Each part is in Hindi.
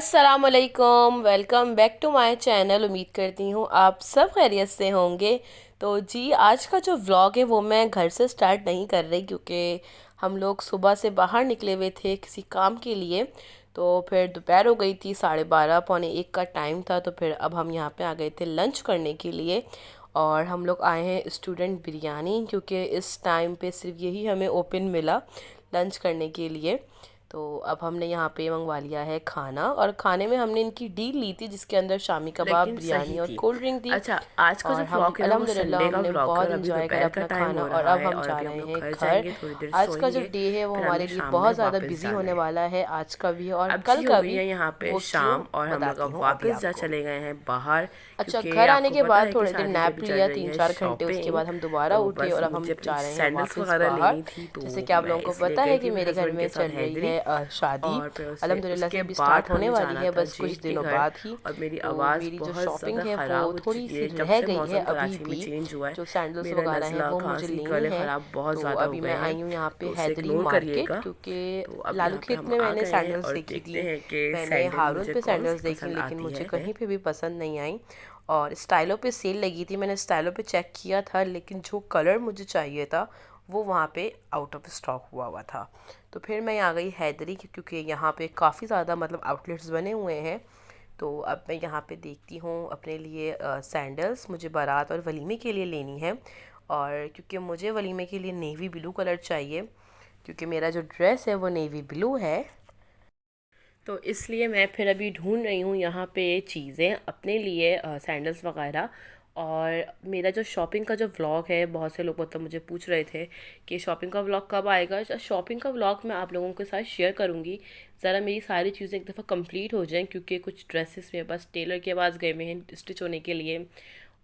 अस्सलामुअलैकुम, welcome back to my channel. उम्मीद करती हूँ आप सब खैरियत से होंगे। तो जी, आज का जो व्लॉग है वो मैं घर से स्टार्ट नहीं कर रही, क्योंकि हम लोग सुबह से बाहर निकले हुए थे किसी काम के लिए। तो फिर दोपहर हो गई थी, 12:30 पौने 1 का टाइम था। तो फिर अब हम यहाँ पे आ गए थे लंच करने के लिए। और हम लोग आए हैं स्टूडेंट बिरयानी, क्योंकि इस टाइम पे सिर्फ यही हमें ओपन मिला लंच करने के लिए। तो अब हमने यहाँ पे मंगवा लिया है खाना, और खाने में हमने इनकी डील ली थी जिसके अंदर शामी कबाब, लेकिन सही बिरयानी और थी। कोल्ड ड्रिंक थी। अच्छा, आज का जो और हम व्लॉग है ना वो अल्हम्दुलिल्लाह संडे का हमने व्लॉग है और बहुत अभी इंजॉय करा दोपहर का अपना टाइम खाना, हो और रहा अब है हम और जा अभी हम रहे लोग हैं घर घर। जाएंगे, थोड़ी देर आज का जो सोएंगे। डे है वो फिर हमारे हमने लिए शाम में बहुत ज़्यादा वापस बिजी जाना होने है। वाला है, आज का भी और अब कल जी हो का गई भी। है यहाँ पे वो क्यों, शाम और हम लोग बताती अब हूँ अभी वापस जा आपको। चले गए हैं बाहर, अच्छा, क्योंकि घर आने आपको के पता बाद है कि थोड़ी देर शादी के नैप अभी चल लिया, रही तीन है चार घंटे, उसके शॉपिंग। बाद हम दोबारा तो उठे बस और अब हम मुझे अपनी जा रहे हैं सैंडल्स वापस वगैरह बाहर। लेनी थी, तो जैसे कि आप मैं लोगों को इसलिए पता गई है कि थी अपने मेरे घर हस्बैंड में के चल साथ रही हैदरी। है शादी। और फिर उससे अल्हम्दुलिल्लाह से उसके अभी बाद स्टार्ट होने हमें वाली जाना है, था बस कुछ जेठ के दिनों घर। बाद ही। और मेरी तो आवाज़ मेरी जो बहुत शॉपिंग ज़्यादा है वो ख़राब हो थोड़ी चुकी सी है जब रह से गई है मौसम अभी कराची में भी। चेंज हुआ है। जो सैंडल्स मेरा वगैरह हैं नज़ला, वो मुझे खांसी, लेनी गले है। ख़राब बहुत तो ज़्यादा हो अभी गए मैं हैं। आई हूँ यहाँ पे तो उसे हैदरी इग्नोर मार्केट, करिएगा। क्योंकि तो अब लालू यहाँ पे खेत हम में आ मैंने गए हैं सैंडल्स और देखी देखते थी। हैं कि मैंने सैंडल हारून मुझे पे कौन सैंडल्स सी देखी, पसंद लेकिन आती मुझे है। कहीं पे भी पसंद नहीं आई। और स्टाइलों पे सेल लगी थी, मैंने स्टाइलों पे चेक किया था, लेकिन जो कलर मुझे चाहिए था वो वहाँ पे आउट ऑफ स्टॉक हुआ हुआ था। तो फिर मैं आ गई हैदरी, क्योंकि यहाँ पे काफ़ी ज़्यादा मतलब आउटलेट्स बने हुए हैं। तो अब मैं यहाँ पे देखती हूँ अपने लिए सैंडल्स, मुझे बारात और वलीमे के लिए लेनी है। और क्योंकि मुझे वलीमे के लिए नेवी ब्लू कलर चाहिए, क्योंकि मेरा जो ड्रेस है वो नेवी ब्लू है। तो इसलिए मैं फिर अभी ढूंढ रही हूँ यहाँ पे चीज़ें अपने लिए, सैंडल्स वगैरह। और मेरा जो शॉपिंग का जो व्लॉग है, बहुत से लोग मतलब मुझे पूछ रहे थे कि शॉपिंग का व्लॉग कब आएगा। शॉपिंग का व्लॉग मैं आप लोगों के साथ शेयर करूँगी। ज़रा मेरी सारी चीज़ें एक दफ़ा कंप्लीट हो जाएं, क्योंकि कुछ ड्रेसेस मेरे पास टेलर के पास गए हुए हैं स्टिच होने के लिए।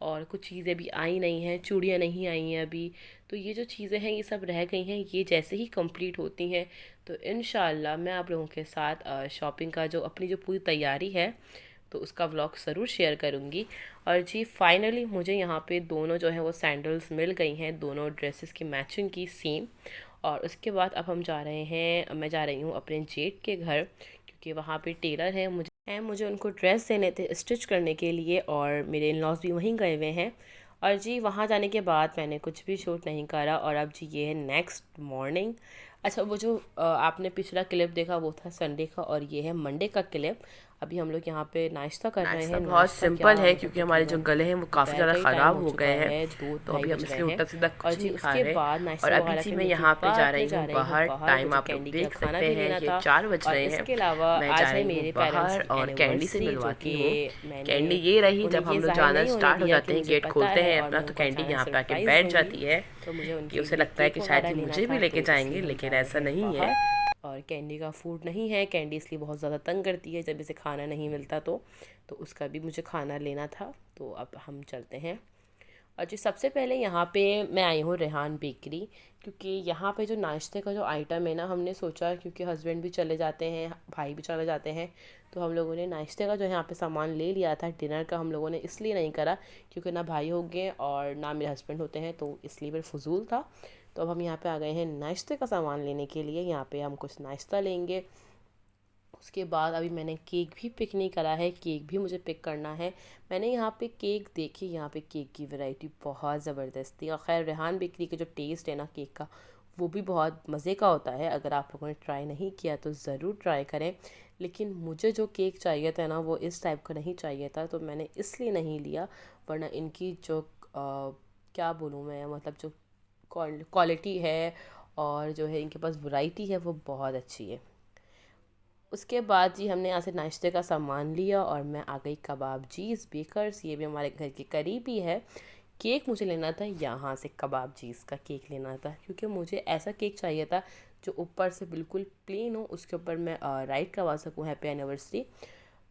और कुछ चीज़ें अभी आई नहीं हैं, चूड़ियाँ नहीं आई हैं अभी। तो ये जो चीज़ें हैं ये सब रह गई हैं, ये जैसे ही कंप्लीट होती हैं तो इंशाल्लाह मैं आप लोगों के साथ शॉपिंग का जो अपनी जो पूरी तैयारी है तो उसका व्लॉग ज़रूर शेयर करूँगी। और जी, फाइनली मुझे यहाँ पे दोनों जो हैं वो सैंडल्स मिल गई हैं, दोनों ड्रेसेस की मैचिंग की सेम। और उसके बाद अब हम जा रहे हैं, मैं जा रही हूँ अपने जेठ के घर, क्योंकि वहाँ पे टेलर है, मुझे उनको ड्रेस देने थे स्टिच करने के लिए, और मेरे इन लॉज भी वहीं गए हुए हैं। और जी, वहाँ जाने के बाद मैंने कुछ भी शूट नहीं करा, और अब जी ये है नेक्स्ट मॉर्निंग। अच्छा, वो जो आपने पिछला क्लिप देखा वो था संडे का, और ये है मंडे का क्लिप। अभी हम लोग यहाँ पे नाश्ता कर रहे नाश्ता हैं। बहुत नाश्ता क्या सिंपल है, मतलब क्योंकि हमारे जो तकरीबन गले हैं वो काफ़ी दोपहर ज़्यादा का ही टाइम ख़राब हो हो चुका गए हैं। है, दो तो ढाई अभी हम बज रहे इसलिए हैं। उल्टा सीधा और कुछ जी, नहीं खा उसके रहे। बाद और नाश्ते अभी वगैरह जी के मैं मुझे यहाँ पे जा बाद रही में जा हूँ रही हूँ बाहर। बाहर, टाइम मुझे आप लोग कैंडी का देख खाना सकते भी हैं लेना कि था। 4 बज और रहे हैं। इसके अलावा मैं आज जा है रही हूँ मेरे पेरेंट्स बाहर की और कैंडी से एनिवर्सरी, जो मिलवाती हूँ। कि मैंने कैंडी ये रही, उन्हें जब ये हम लोग ज़ाहिर जाना नहीं होने स्टार्ट हो दिया कि जाते हैं, मुझे गेट पता खोलते है, हैं और अपना, मैं तो उनको कैंडी अचानक यहाँ पे आके सरप्राइज़ बैठ दूंगी। जाती है। तो मुझे कि उनके उसे लिए लगता है केक कि शायद वगैरह ये लेना मुझे भी था, लेके तो जाएंगे, इसलिए हम लेकिन जा रहे ऐसा हैं नहीं है। बाहर। और कैंडी का फूड नहीं है, कैंडी इसलिए बहुत ज़्यादा तंग करती है जब इसे खाना नहीं मिलता। तो उसका भी मुझे खाना लेना था। तो अब हम चलते हैं। और जी, सबसे पहले यहाँ पे मैं आई हूँ रेहान बेकरी, क्योंकि यहाँ पे जो नाश्ते का जो आइटम है ना, हमने सोचा क्योंकि हस्बैंड भी चले जाते हैं, भाई भी चले जाते हैं, तो हम लोगों ने नाश्ते का जो यहाँ पे सामान ले लिया था। डिनर का हम लोगों ने इसलिए नहीं करा क्योंकि ना भाई होंगे और ना मेरे हस्बैंड होते हैं, तो इसलिए फिर फजूल था। तो अब हम यहाँ पे आ गए हैं नाश्ते का सामान लेने के लिए। यहाँ पे हम कुछ नाश्ता लेंगे। उसके बाद अभी मैंने केक भी पिक नहीं करा है, केक भी मुझे पिक करना है। मैंने यहाँ पे केक देखी, यहाँ पे केक की वैरायटी बहुत ज़बरदस्त थी। और ख़ैर, रेहान बेकरी का जो टेस्ट है ना केक का, वो भी बहुत मज़े का होता है। अगर आप लोगों ने ट्राई नहीं किया तो ज़रूर ट्राई करें। लेकिन मुझे जो केक चाहिए था ना वो इस टाइप का नहीं चाहिए था, तो मैंने इसलिए नहीं लिया। वरना इनकी जो क्या बोलूँ मैं, मतलब जो क्वालिटी है और जो है इनके पास वैरायटी है वो बहुत अच्छी है। उसके बाद जी, हमने यहाँ से नाश्ते का सामान लिया और मैं आ गई कबाब जीज़ बेकर्स। ये भी हमारे घर के करीब ही है। केक मुझे लेना था यहाँ से, कबाब जीज़ का केक लेना था, क्योंकि मुझे ऐसा केक चाहिए था जो ऊपर से बिल्कुल प्लेन हो, उसके ऊपर मैं राइट करवा सकूँ हैप्पी एनिवर्सरी।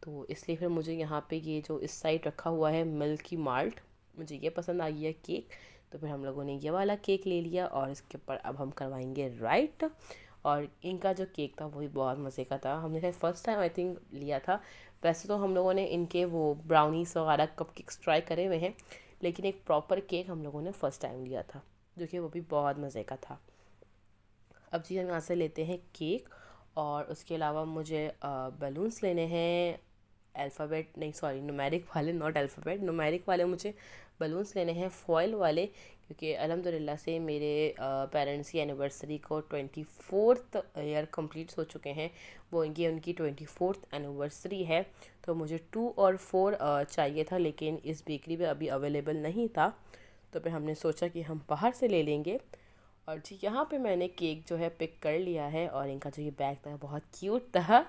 तो इसलिए फिर मुझे यहाँ पे ये जो इस साइड रखा हुआ है मिल्की माल्ट, मुझे ये पसंद आ गया केक। तो फिर हम लोगों ने ये वाला केक ले लिया और इसके ऊपर अब हम करवाएंगे राइट। और इनका जो केक था वो भी बहुत मज़े का था। हमने शायद फ़र्स्ट टाइम आई थिंक लिया था। वैसे तो हम लोगों ने इनके वो ब्राउनीस वगैरह कप केक्स ट्राई करे हुए हैं, लेकिन एक प्रॉपर केक हम लोगों ने फ़र्स्ट टाइम लिया था, जो कि वो भी बहुत मज़े का था। अब जी, हम यहाँ से लेते हैं केक। और उसके अलावा मुझे बलून्स लेने हैं, अल्फ़ाबेट नहीं, सॉरी, न्यूमेरिक वाले, नॉट अल्फ़ाबेट, न्यूमेरिक वाले मुझे बलून्स लेने हैं, फॉयल वाले, क्योंकि अल्हम्दुलिल्लाह से मेरे पेरेंट्स की एनिवर्सरी को 24th ईयर कंप्लीट हो चुके हैं। वो ये उनकी 24th एनिवर्सरी है। तो मुझे 2 और 4 चाहिए था, लेकिन इस बेकरी में अभी अवेलेबल नहीं था। तो फिर हमने सोचा कि हम बाहर से ले लेंगे। और जी यहाँ पे मैंने केक जो है पिक कर लिया है, और इनका जो ये बैग था बहुत क्यूट था।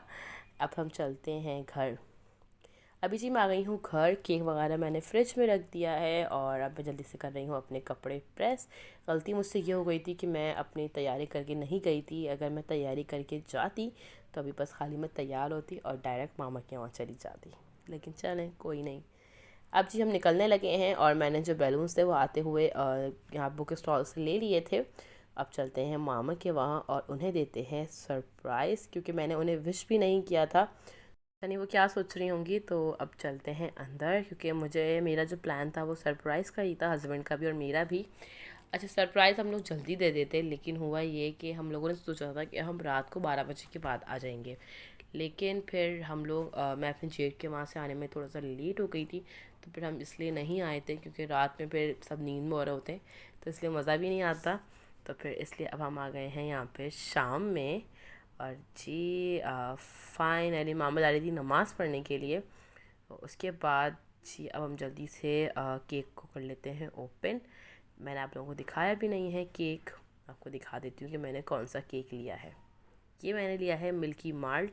अब हम चलते हैं घर। अभी जी मैं आ गई हूँ घर, केक वगैरह मैंने फ्रिज में रख दिया है, और अब मैं जल्दी से कर रही हूँ अपने कपड़े प्रेस। गलती मुझसे ये हो गई थी कि मैं अपनी तैयारी करके नहीं गई थी। अगर मैं तैयारी करके जाती तो अभी बस खाली मैं तैयार होती और डायरेक्ट मामा के वहाँ चली जाती, लेकिन चलें, कोई नहीं। अब जी हम निकलने लगे हैं, और मैंने जो बैलून्स थे वो आते हुए यहाँ बुक स्टॉल से ले लिए थे। अब चलते हैं मामा के वहाँ और उन्हें देते हैं सरप्राइज़, क्योंकि मैंने उन्हें विश भी नहीं किया था। पता नहीं वो क्या सोच रही होंगी। तो अब चलते हैं अंदर, क्योंकि मुझे, मेरा जो प्लान था वो सरप्राइज़ का ही था, हस्बैंड का भी और मेरा भी। अच्छा, सरप्राइज़ हम लोग जल्दी दे देते, लेकिन हुआ ये कि हम लोगों ने सोचा था कि हम रात को 12 बजे के बाद आ जाएंगे, लेकिन फिर हम लोग मैं अपने जेठ के वहाँ से आने में थोड़ा सा लेट हो गई थी। तो फिर हम इसलिए नहीं आए थे, क्योंकि रात में फिर सब नींद में हो रहे होते हैं, तो इसलिए मज़ा भी नहीं आता। तो फिर इसलिए अब हम आ गए हैं यहाँ पे शाम में। और जी फाइनली मामा जा रही थी नमाज़ पढ़ने के लिए। तो उसके बाद जी अब हम जल्दी से केक को कर लेते हैं ओपन। मैंने आप लोगों को दिखाया भी नहीं है केक, आपको दिखा देती हूँ कि मैंने कौन सा केक लिया है। ये मैंने लिया है मिल्की माल्ट,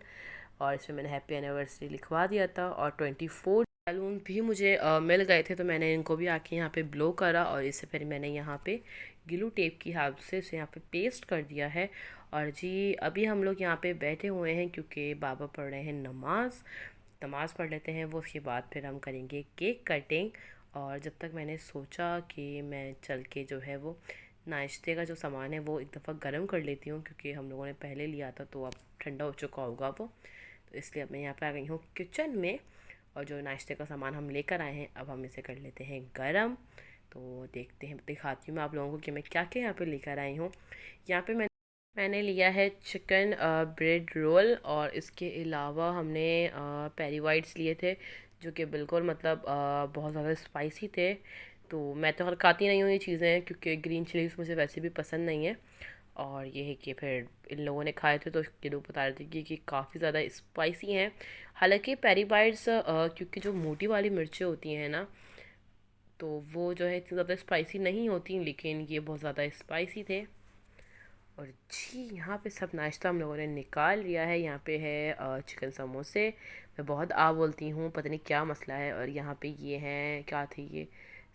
और इसमें मैंने हैप्पी एनिवर्सरी लिखवा दिया था, और 24 बैलून भी मुझे मिल गए थे, तो मैंने इनको भी आके यहाँ पे ब्लो करा, और इससे फिर मैंने यहाँ पे ग्लू टेप की हेल्प से इसे यहाँ पे पेस्ट कर दिया है। और जी अभी हम लोग यहाँ पे बैठे हुए हैं, क्योंकि बाबा पढ़ रहे हैं नमाज़। नमाज़ पढ़ लेते हैं वो, उसके बाद फिर हम करेंगे केक कटिंग। और जब तक मैंने सोचा कि मैं चल के जो है वो नाश्ते का जो सामान है वो एक दफ़ा गर्म कर लेती हूँ, क्योंकि हम लोगों ने पहले लिया था तो अब ठंडा हो चुका होगा वो। तो इसलिए अब मैं यहाँ पे आ गई हूँ किचन में, और जो नाश्ते का सामान हम लेकर आए हैं अब हम इसे कर लेते हैं गरम। तो देखते हैं, दिखाती हूँ मैं आप लोगों को कि मैं क्या क्या यहाँ पे लेकर आई हूँ। यहाँ पे मैंने लिया है चिकन ब्रेड रोल, और इसके अलावा हमने पेरी वाइट्स लिए थे, जो कि बिल्कुल मतलब बहुत ज़्यादा स्पाइसी थे। तो मैं तो खाती नहीं हूँ ये चीज़ें, क्योंकि ग्रीन चिलीज मुझे वैसे भी पसंद नहीं है। और ये है कि फिर इन लोगों ने खाए थे तो ये लोग बता रहे थे कि काफ़ी ज़्यादा स्पाइसी हैं। हालांकि पेरी बाइट्स क्योंकि जो मोटी वाली मिर्चें होती हैं ना, तो वो जो है इतनी ज़्यादा स्पाइसी नहीं होती, लेकिन ये बहुत ज़्यादा स्पाइसी थे। और जी यहाँ पे सब नाश्ता हम लोगों ने निकाल लिया है। यहाँ पे है चिकन समोसे, मैं बहुत बोलती हूँ, पता नहीं क्या मसला है। और यहाँ पे ये हैं, क्या थे ये,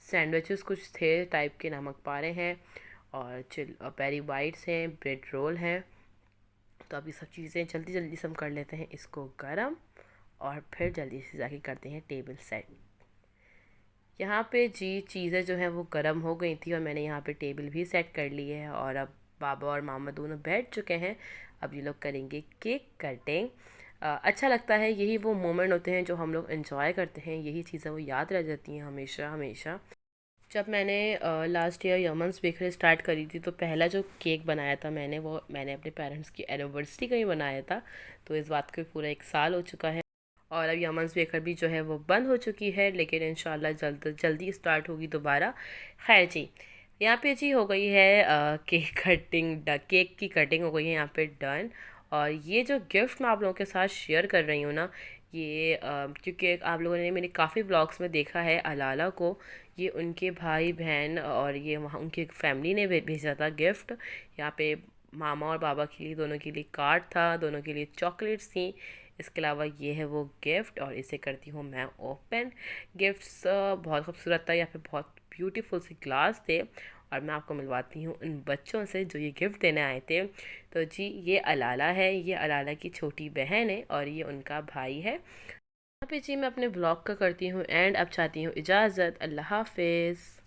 सैंडविचेस कुछ थे टाइप के, नमक पारे हैं, और पेरी बाइट्स हैं, ब्रेड रोल हैं। तो अभी सब चीज़ें जल्दी जल्दी से हम कर लेते हैं इसको गरम, और फिर जल्दी से जाके करते हैं टेबल सेट। यहाँ पे जी चीज़ें जो हैं वो गर्म हो गई थी, और मैंने यहाँ पे टेबल भी सेट कर ली है, और अब बाबा और मामा दोनों बैठ चुके हैं। अब ये लोग करेंगे केक कटिंग। अच्छा लगता है, यही वो मोमेंट होते हैं जो हम लोग एंजॉय करते हैं, यही चीज़ें वो याद रह जाती हैं हमेशा हमेशा। जब मैंने लास्ट ईयर यमन्स बेकरी स्टार्ट करी थी, तो पहला जो केक बनाया था मैंने, वो मैंने अपने पेरेंट्स की एनिवर्सरी का ही बनाया था। तो इस बात को पूरा 1 साल हो चुका है, और अब यमन्स बेकर भी जो है वो बंद हो चुकी है, लेकिन इंशाल्लाह जल्दी स्टार्ट होगी दोबारा। खैर जी, यहाँ पे जी हो गई है केक की कटिंग हो गई है यहाँ पे डन। और ये जो गिफ्ट मैं आप लोगों के साथ शेयर कर रही हूँ ना, ये क्योंकि आप लोगों ने मेरे काफ़ी ब्लॉग्स में देखा है अलाला को, ये उनके भाई बहन और ये वहाँ उनकी फैमिली ने भेजा था गिफ्ट। यहाँ पे मामा और बाबा के लिए, दोनों के लिए कार्ड था, दोनों के लिए चॉकलेट्स थी। इसके अलावा ये है वो गिफ्ट, और इसे करती हूँ मैं ओपन। गिफ्ट्स बहुत खूबसूरत था, यहाँ पे बहुत ब्यूटीफुल से ग्लास थे, और मैं आपको मिलवाती हूँ उन बच्चों से जो ये गिफ्ट देने आए थे। तो जी ये अलाला है, ये अलाला की छोटी बहन है, और ये उनका भाई है। यहाँ पे जी मैं अपने ब्लॉग का करती हूँ एंड अब चाहती हूँ इजाज़त। अल्लाह हाफिज़।